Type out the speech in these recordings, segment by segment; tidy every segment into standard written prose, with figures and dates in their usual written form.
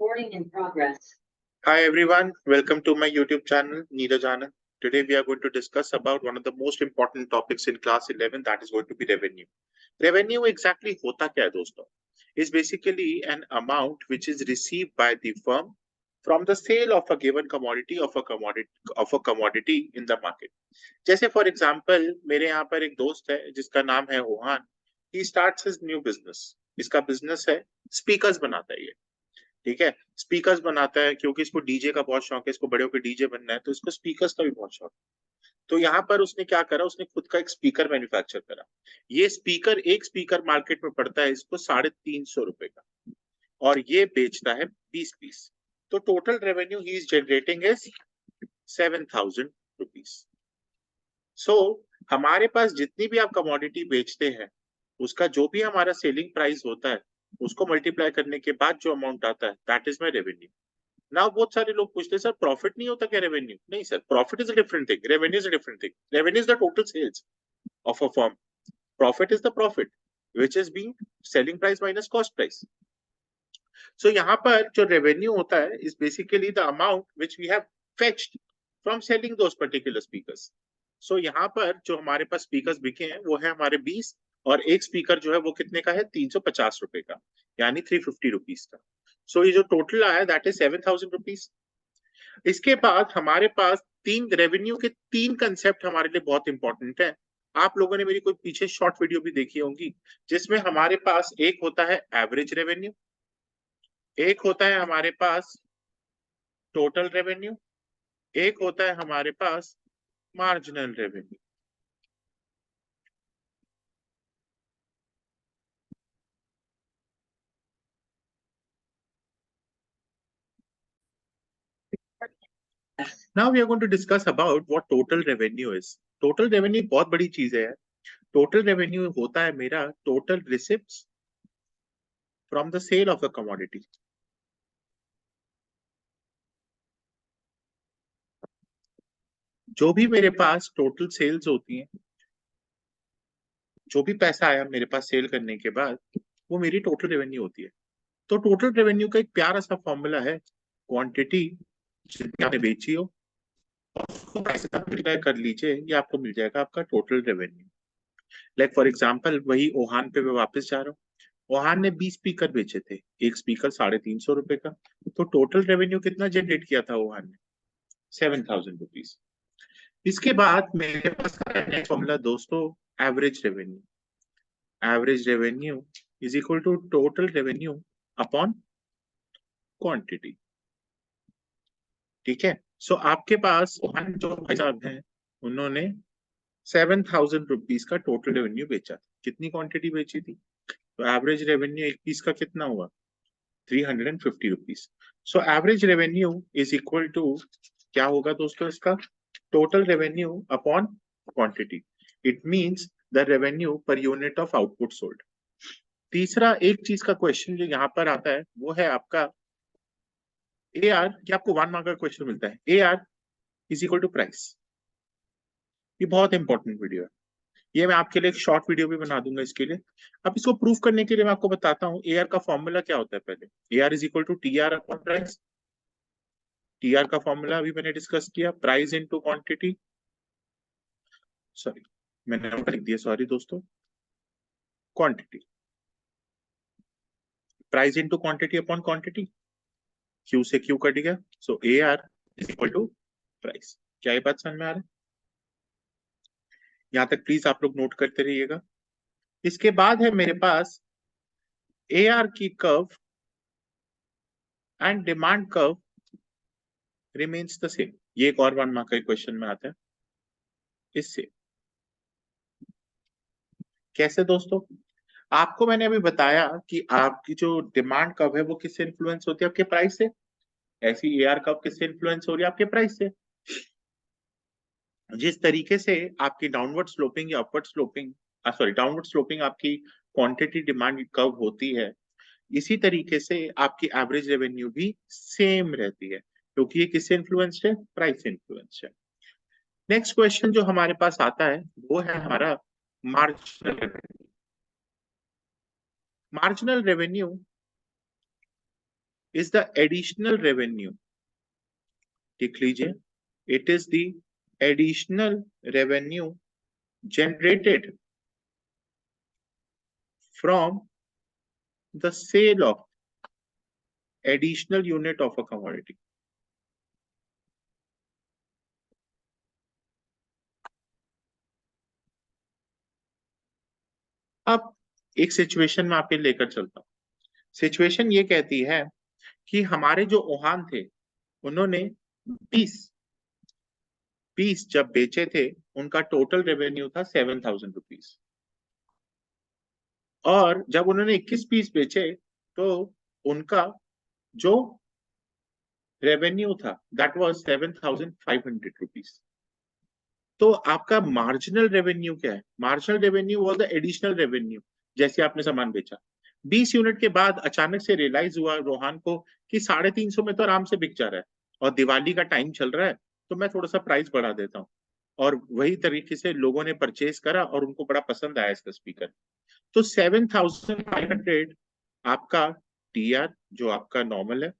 Recording in progress. Hi everyone, welcome to my YouTube channel, Neeraj Anand. Today we are going to discuss about one of the most important topics in class 11, that is going to be revenue. Revenue exactly hota kya hai दोस्तों? Is basically an amount which is received by the firm from the sale of a given commodity of a commodity in the market. जैसे for example, मेरे यहाँ पर एक दोस्त है जिसका नाम है ओहान. He starts his new business. इसका business है speakers बनाता है ये. ठीक है, स्पीकर्स बनाता है क्योंकि इसको डीजे का बहुत शौक है, इसको बड़े होकर डीजे बनना है, तो इसको स्पीकर्स का भी बहुत शौक है. तो यहाँ पर उसने क्या करा, उसने खुद का एक स्पीकर मैन्युफैक्चर करा. ये स्पीकर, एक स्पीकर मार्केट में पड़ता है इसको 350 रुपए का, और ये बेचता है 20 पीस. तो total revenue he is generating is 7,000 rupees. So हमारे पास जितनी भी आप कमोडिटी बेचते हैं, उसका जो भी हमारा सेलिंग प्राइस होता है, उसको मल्टीप्लाई करने के बाद जो अमाउंट आता है, that is my revenue. Now बहुत सारे लोग पूछते हैं सर प्रॉफिट नहीं होता क्या रेवेन्यू? नहीं sir, profit is a different thing, revenue is a different thing. Revenue is the total sales of a firm. Profit is the profit which is being selling price minus cost price. So यहाँ पर जो revenue होता है is basically the amount which we have fetched from selling those particular speakers. So यहाँ पर जो हमारे पास speakers बिके हैं वो है हमारे 20, और एक स्पीकर जो है वो कितने का है? 350 रुपए का, यानी 350 रुपीज का. सो ये जो टोटल आया दैट इज 7,000 रुपीज. इसके बाद हमारे पास तीन रेवेन्यू के तीन कंसेप्ट हमारे लिए बहुत इंपॉर्टेंट है. आप लोगों ने मेरी कोई पीछे शॉर्ट वीडियो भी देखी होंगी, जिसमें हमारे पास एक होता है एवरेज रेवेन्यू, एक होता है हमारे पास टोटल रेवेन्यू, एक होता है हमारे पास marginal revenue. Now we are going to discuss about what total revenue is. Total revenue बहुत बड़ी चीज है. Total revenue होता है मेरा total receipts from the sale of a commodity. जो भी मेरे पास टोटल सेल्स होती हैं, जो भी पैसा आया मेरे पास सेल करने के बाद, वो मेरी टोटल रेवेन्यू होती है. तो टोटल रेवेन्यू का एक प्यारा सा फॉर्मूला है, क्वांटिटी जितनी आपने बेची हो उसको पैसे का मल्टीप्लाई कर लीजिए, ये आपको मिल जाएगा आपका total revenue. Like for example वही ओहान पे मैं वापस जा रहा हूँ. ओहान ने 20 स्पीकर बेचे थे, एक स्पीकर 350 रुपए का. तो टोटल रेवेन्यू कितना जनरेट किया था ओहान ने? 7,000 रुपीज. इसके बाद मेरे पास नेक्स्ट फॉर्मूला दोस्तों, average revenue. Average revenue is equal to total revenue upon quantity. ठीक है. सो आपके पास ओहान जो भाई साहब हैं, उन्होंने 7,000 रुपीज का टोटल रेवेन्यू बेचा. कितनी क्वांटिटी बेची थी? तो एवरेज रेवेन्यू एक पीस का कितना हुआ? 350 rupees. So average revenue is equal to क्या होगा दोस्तों? इसका total revenue upon quantity. It means the revenue per unit of output sold. तीसरा एक चीज का क्वेश्चन जो यहाँ पर आता है वो है आपका AR. ये आपको 1 मार्क का क्वेश्चन मिलता है. AR is equal to price. ये बहुत इंपॉर्टेंट वीडियो है. ये मैं आपके लिए एक शॉर्ट वीडियो भी बना दूंगा इसके लिए. अब इसको प्रूफ करने के लिए मैं आपको बताता हूँ AR का फॉर्मूला क्या होता है. पहले AR is equal to TR upon price. TR का फॉर्मूला अभी मैंने डिस्कस किया, प्राइस इनटू क्वांटिटी. सॉरी, मैंने नंबर लिख दिया, सॉरी दोस्तों. Quantity, price into quantity upon quantity. Q से Q कट गया. So AR is equal to price. क्या ये बात समझ में आ रहा है? यहां तक प्लीज आप लोग नोट करते रहिएगा. इसके बाद है मेरे पास AR की curve and demand curve remains the same. ये एक और 1 मार्क का क्वेश्चन में आता है. इससे कैसे दोस्तों? आपको मैंने अभी बताया कि आपकी जो डिमांड कर्व है वो किससे इन्फ्लुएंस होती है? आपके प्राइस से. ऐसी AR कर्व किससे इन्फ्लुएंस हो रही है? आपके प्राइस से. जिस तरीके से आपकी डाउनवर्ड स्लोपिंग या upward sloping, sorry downward sloping आपकी क्वांटिटी डिमांड कर्व होती है, इसी तरीके से आपकी एवरेज रेवेन्यू भी सेम रहती है, क्योंकि ये किससे इन्फ्लुएंस्ड है? प्राइस से इन्फ्लुएंस्ड है. नेक्स्ट क्वेश्चन जो हमारे पास आता है वो है हमारा marginal revenue. Marginal revenue is the additional revenue. लिख लीजिए, it is the additional revenue generated from the sale of additional unit of a commodity. अब एक सिचुएशन में आपके लेकर चलता हूं। सिचुएशन ये कहती है कि हमारे जो ओहान थे उन्होंने 20 जब बेचे थे, उनका टोटल रेवेन्यू था 7,000 रुपीज, और जब उन्होंने 21 पीस बेचे तो उनका जो रेवेन्यू था दैट वाज 7,500 रुपीज। तो आपका मार्जिनल रेवेन्यू क्या है? Marginal revenue was the additional revenue. जैसे आपने सामान बेचा 20 यूनिट के बाद, अचानक से रियलाइज हुआ रोहान को कि 350 में तो आराम से बिक जा रहा है और दिवाली का टाइम चल रहा है, तो मैं थोड़ा सा प्राइस बढ़ा देता हूँ। और वही तरीके से लोगों ने परचेज करा और उनको बड़ा पसंद आया इसका स्पीकर। तो 7,500 आपका टीआर जो आपका नॉर्मल है,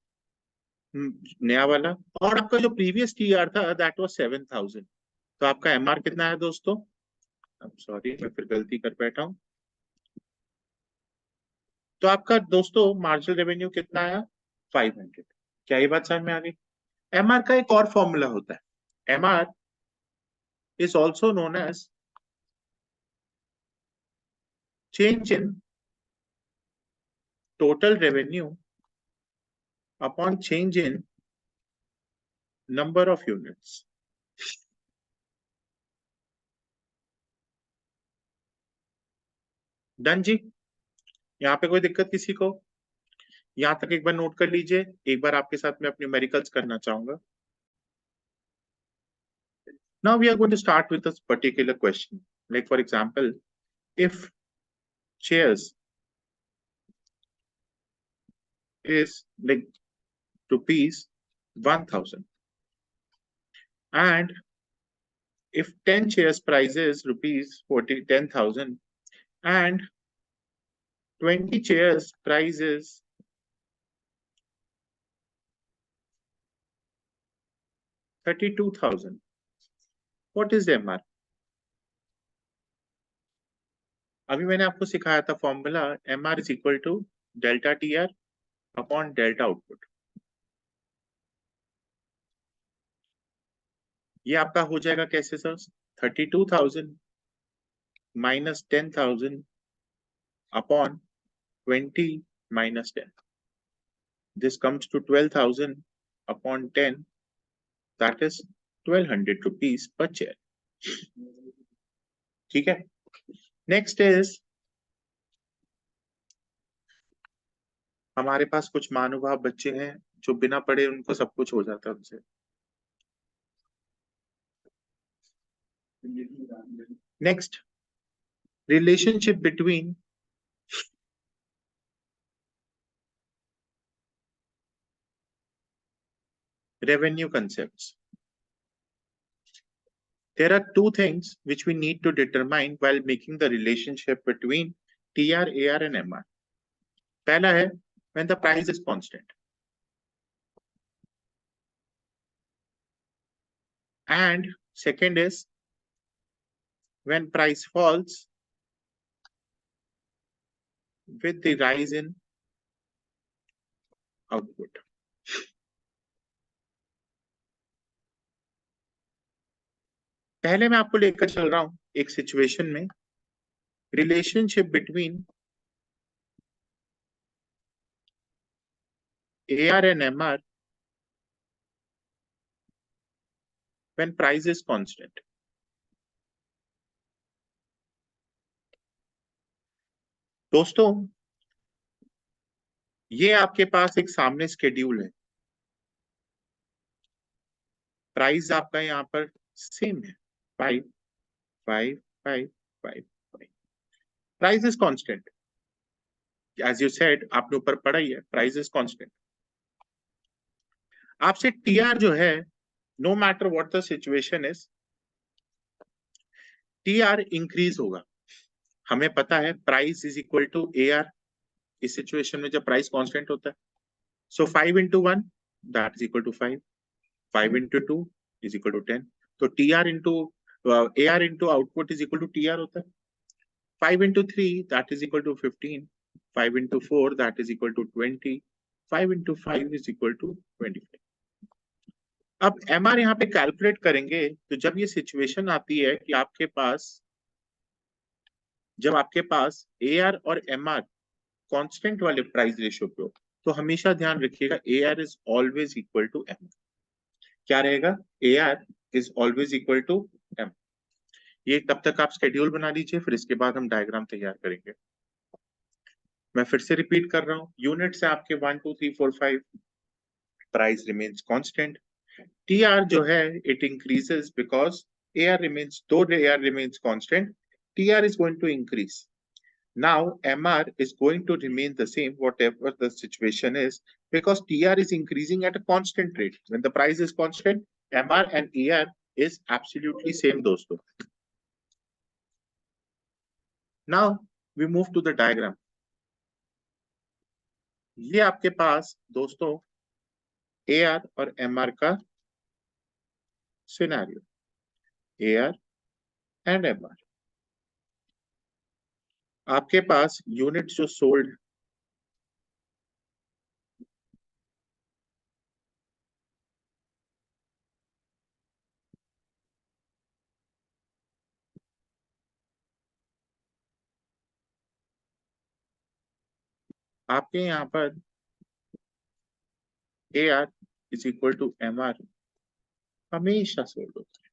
नया वाला, और आपका जो प्रीवियस टीआर था दैट वाज 7,000। तो आपका एमआर कितना है दोस्तों? सॉरी, मैं फिर गलती कर बैठा हूं। तो आपका दोस्तों मार्जिनल रेवेन्यू कितना आया? 500। क्या ये बात समझ में आ गई? एमआर का एक और फॉर्मूला होता है। MR is also known as change in total revenue upon change in number of units. Done जी? यहाँ पे कोई दिक्कत किसी को? यहाँ तक एक बार नोट कर लीजिए। एक बार आपके साथ में अपने न्यूमेरिकल्स करना चाहूंगा। Now we are going to start with this particular question. Like for example, if chairs is like rupees 1,000 and if 10 chairs price is rupees 10,000 and 20 chairs price is 32,000, what is the MR? अभी मैंने आपको सिखाया था formula, MR is equal to delta TR upon delta output। ये आपका हो जाएगा कैसे sir? 32,000 minus 10,000 upon 20 minus 10. This comes to 12,000 upon 10, that is 1,200 rupees per chair। ठीक है। नेक्स्ट इज, हमारे पास कुछ महानुभाव बच्चे हैं जो बिना पढ़े उनको सब कुछ हो जाता है उनसे। Next, relationship between revenue concepts. There are two things which we need to determine while making the relationship between TR, AR and MR. पहला है when the price is constant, and second is when price falls with the rise in output. पहले मैं आपको लेकर चल रहा हूं एक सिचुएशन में, relationship between AR and MR when price is constant. दोस्तों ये आपके पास एक सामने स्केड्यूल है, प्राइस आपका यहाँ पर सेम है 5 5 5 5 5। Price is constant, as you said, आपने ऊपर पढ़ा ही है, प्राइस इज कांस्टेंट। आपसे टीआर जो है, no matter what the situation is, TR increase होगा। हमें पता है price is equal to AR इस सिचुएशन में जब प्राइस कांस्टेंट होता है। So 5 into 1, that is equal to 5. 5 into 2 is equal to 10. तो TR into AR into output is equal to TR होता है. 5 into 3, that is equal to 15. 5 into 4, that is equal to 20. 5 into 5 is equal to 25. अब MR यहाँ पे calculate करेंगे तो जब ये सिचुएशन आती है कि जब आपके पास AR और MR कांस्टेंट वाले प्राइस रेशियो पे हो, तो हमेशा ध्यान रखिएगा AR is always equal to M. क्या रहेगा? AR is always equal to M. ये तब तक आप शेड्यूल बना लीजिए, फिर इसके बाद हम डायग्राम तैयार करेंगे. मैं फिर से रिपीट कर रहा हूँ. यूनिट्स है आपके 1 2 3 4 5. Price remains constant. TR जो है it increases because AR remains, दो AR remains constant, TR is going to increase. Now MR is going to remain the same whatever the situation is because TR is increasing at a constant rate. When the price is constant, MR and AR is absolutely same दोस्तों. Now we move to the diagram. ये आपके पास दोस्तों AR और MR का scenario. AR and MR. आपके पास units जो sold, आपके यहाँ पर AR is equal to MR हमेशा सोल्ड होता है.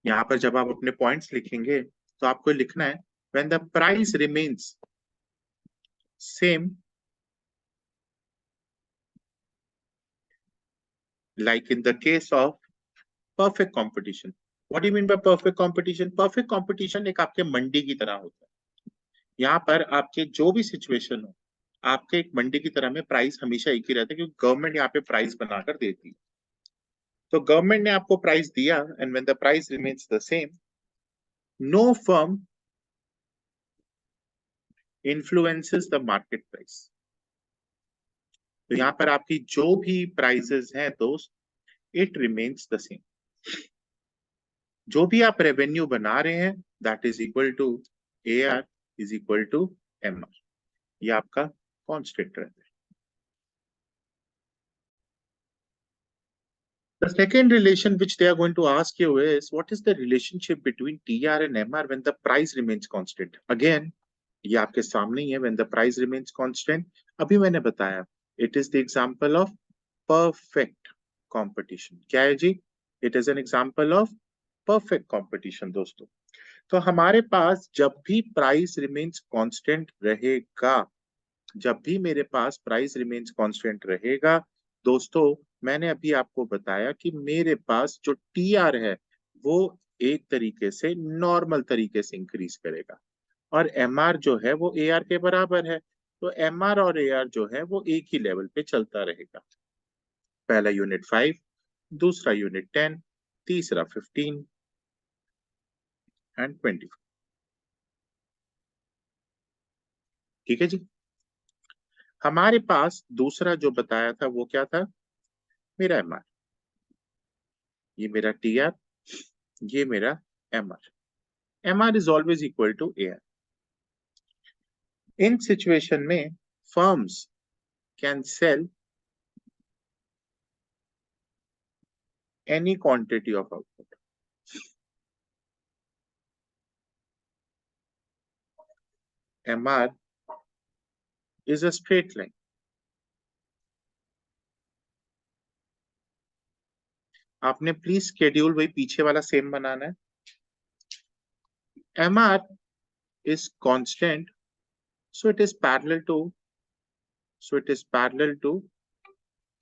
यहाँ पर जब आप अपने पॉइंट्स लिखेंगे तो आपको लिखना है when the price remains same like in the case of perfect competition. What do you mean by perfect competition? Perfect competition एक आपके मंडी की तरह होता है. यहाँ पर आपके जो भी सिचुएशन हो, आपके एक मंडी की तरह में प्राइस हमेशा एक ही रहता है क्योंकि गवर्नमेंट यहाँ पे प्राइस बनाकर देती है. तो गवर्नमेंट ने आपको प्राइस दिया and when the price remains the same, no firm influences the market price. तो यहाँ पर आपकी जो भी प्राइसेस हैं दोस्त, इट रिमेन्स द सेम. जो भी आप रेवेन्यू बना रहे हैं that is equal to AR is equal to MR. ये आपका कांस्टेंट रहता है. The second relation which they are going to ask you is what is the relationship between TR and MR when the price remains constant. Again, ये आपके सामने ही है. When the price remains constant, अभी मैंने बताया, it is the example of perfect competition. क्या है जी? It is an example of perfect competition दोस्तों. तो हमारे पास जब भी प्राइस रिमेन्स कांस्टेंट रहेगा, जब भी मेरे पास प्राइस रिमेन्स कांस्टेंट रहेगा दोस्तों, मैंने अभी आपको बताया कि मेरे पास जो TR है वो एक तरीके से नॉर्मल तरीके से इंक्रीज करेगा और MR जो है वो AR के बराबर है. तो MR और AR जो है वो एक ही लेवल पे चलता रहेगा. पहला यूनिट 5, दूसरा यूनिट 10, तीसरा 15 एंड 20. ठीक है जी. हमारे पास दूसरा जो बताया था वो क्या था? मेरा MR. ये मेरा TR, ये मेरा MR. MR is always equal to AR. In situation में firms can sell any quantity of output. MR is a straight line. आपने प्लीज शेड्यूल वही पीछे वाला सेम बनाना है. MR is constant, so it is parallel to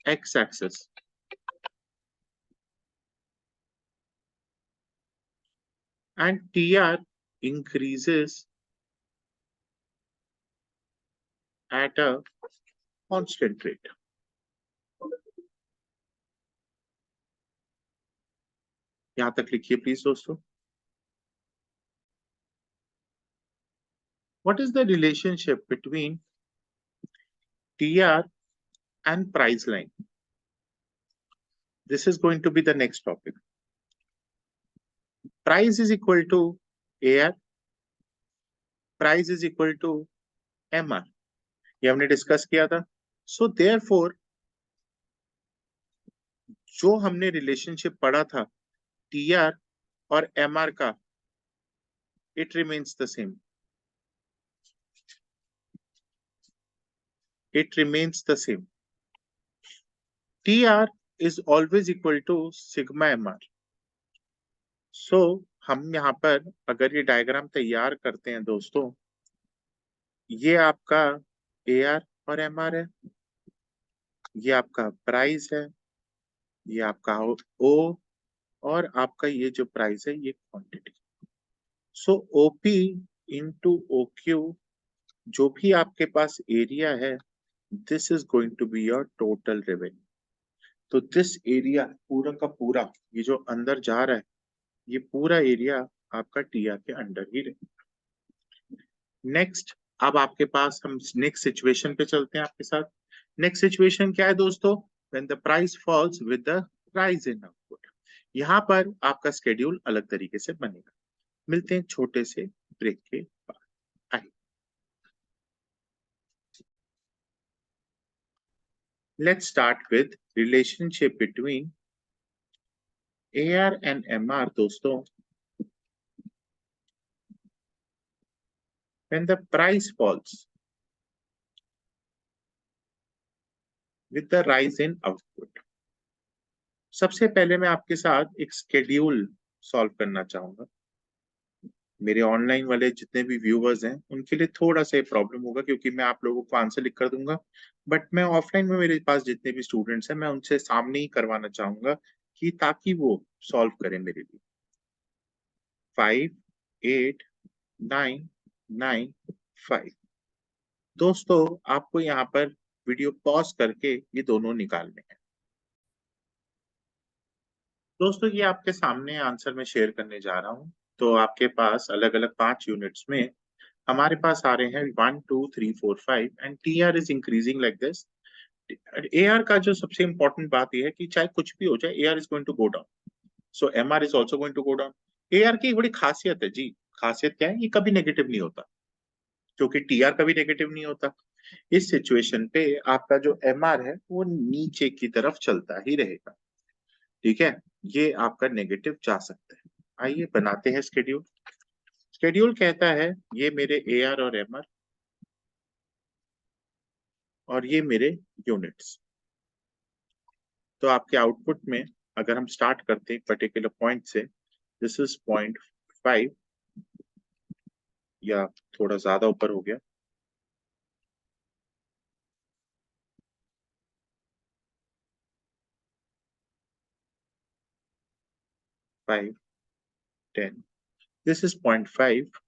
x-axis. And TR increases at a constant rate. यहां तक लिखिए please दोस्तों। What is the relationship between TR and price line? This is going to be the next topic. Price is equal to AR, price is equal to MR. ये हमने discuss किया था। So therefore जो हमने relationship पढ़ा था TR और MR का, it remains the same. It remains the same. TR is always equal to sigma MR. So हम यहाँ पर अगर ये डायग्राम तैयार करते हैं दोस्तों, ये आपका AR और MR है, ये आपका प्राइस है, ये आपका O, और आपका ये जो प्राइस है ये quantity. So OP into OQ, जो भी आपके पास एरिया है, this is going to be your total revenue. तो दिस एरिया पूरा का पूरा, ये जो अंदर जा रहा है, ये पूरा एरिया आपका TR के अंडर ही रहेगा। नेक्स्ट, अब आपके पास हम नेक्स्ट सिचुएशन पे चलते हैं आपके साथ। नेक्स्ट सिचुएशन क्या है दोस्तों? When the price falls with the rise in output. यहाँ पर आपका स्केड्यूल अलग तरीके से बनेगा। मिलते हैं छोटे से ब्रेक के बाद। Let's start with relationship between AR and MR दोस्तों। When the price falls with the rise in output। सबसे पहले मैं आपके साथ एक स्केड्यूल सॉल्व करना चाहूंगा। मेरे ऑनलाइन वाले जितने भी व्यूवर्स हैं उनके लिए थोड़ा सा प्रॉब्लम होगा, क्योंकि मैं आप लोगों को आंसर लिख कर दूंगा, बट मैं ऑफलाइन में मेरे पास जितने भी स्टूडेंट्स हैं मैं उनसे सामने ही करवाना चाहूंगा, कि ताकि वो सॉल्व करें मेरे लिए। 5 8 9 9 5। दोस्तों आपको यहाँ पर वीडियो पॉज करके ये दोनों निकालने हैं। दोस्तों ये आपके सामने आंसर में शेयर करने जा रहा हूँ। तो आपके पास अलग अलग 5 यूनिट्स में हमारे पास आ रहे हैं 1 2 3 4 5 and TR is increasing like this. AR का जो सबसे इंपॉर्टेंट बात यह है कि चाहे कुछ भी हो जाए, AR is going to go down, so MR is also going to go down. AR की बड़ी खासियत है जी। खासियत क्या है? ये कभी नेगेटिव नहीं होता, क्योंकि TR कभी नेगेटिव नहीं होता। इस सिचुएशन पे आपका जो MR है वो नीचे की तरफ चलता ही रहेगा। ठीक है, ये आपका नेगेटिव जा सकता है। आइए बनाते हैं स्केड्यूल। स्केड्यूल कहता है ये मेरे AR और MR, और ये मेरे यूनिट्स। तो आपके आउटपुट में अगर हम स्टार्ट करते हैं पर्टिकुलर पॉइंट से, दिस इज पॉइंट 5, या थोड़ा ज्यादा ऊपर हो गया, 5 10, दिस इज पॉइंट 5।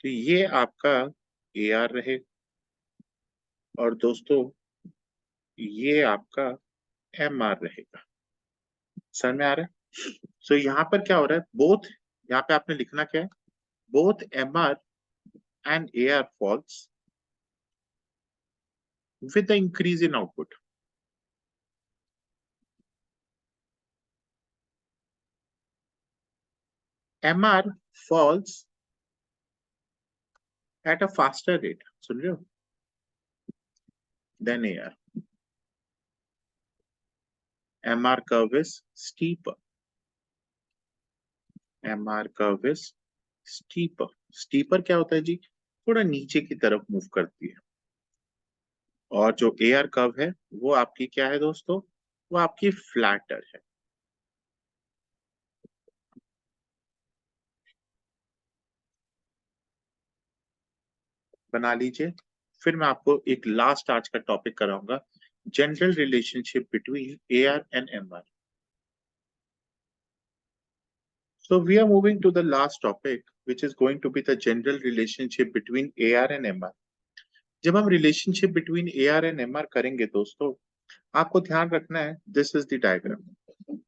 तो ये आपका AR रहे, और दोस्तों ये आपका MR रहेगा। समझ में आ रहा है? सो यहाँ पर क्या हो रहा है, बोथ, यहाँ पे आपने लिखना क्या है, both MR and AR falls with the increase in output। MR falls at a faster rate, सुन रहे हो, than AR। MR curve is steeper। MR curve is steeper। steeper क्या होता है जी? थोड़ा नीचे की तरफ मूव करती है। और जो AR कर्व है वो आपकी क्या है दोस्तों? वो आपकी फ्लैटर है। बना लीजिए। फिर मैं आपको एक लास्ट आज का टॉपिक कराऊंगा, general relationship between AR and MR। So we are moving to the last topic, which is going to be the general relationship between AR and MR। जब हम relationship between AR and MR करेंगे दोस्तों, आपको ध्यान रखना है, this is the diagram.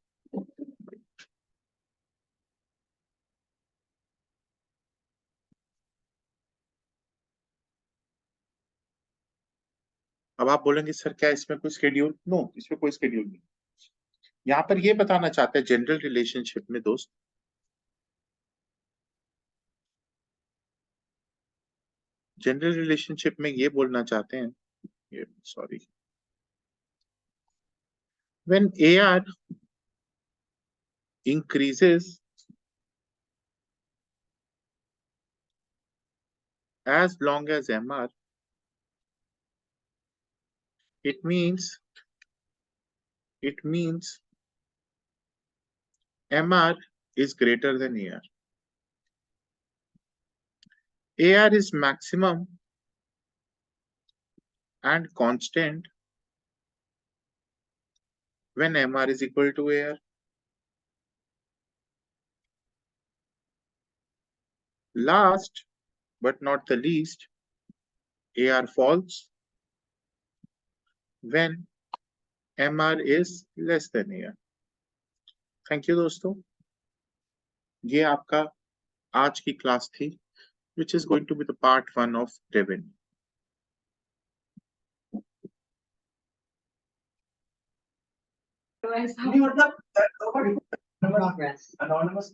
अब आप बोलेंगे सर क्या इसमें कोई शेड्यूल? नो, इसमें कोई शेड्यूल नहीं। यहाँ पर ये बताना चाहते हैं जनरल रिलेशनशिप में दोस्त, जनरल रिलेशनशिप में ये बोलना चाहते हैं, sorry, when AR increases as long as MR, it means MR is greater than AR. AR is maximum and constant when MR is equal to AR. Last but not the least, AR falls when MR is less than AR. Thank you दोस्तों, ये आपका आज की class थी, which is going to be the part 1 of revenue. नहीं मतलब progress anonymous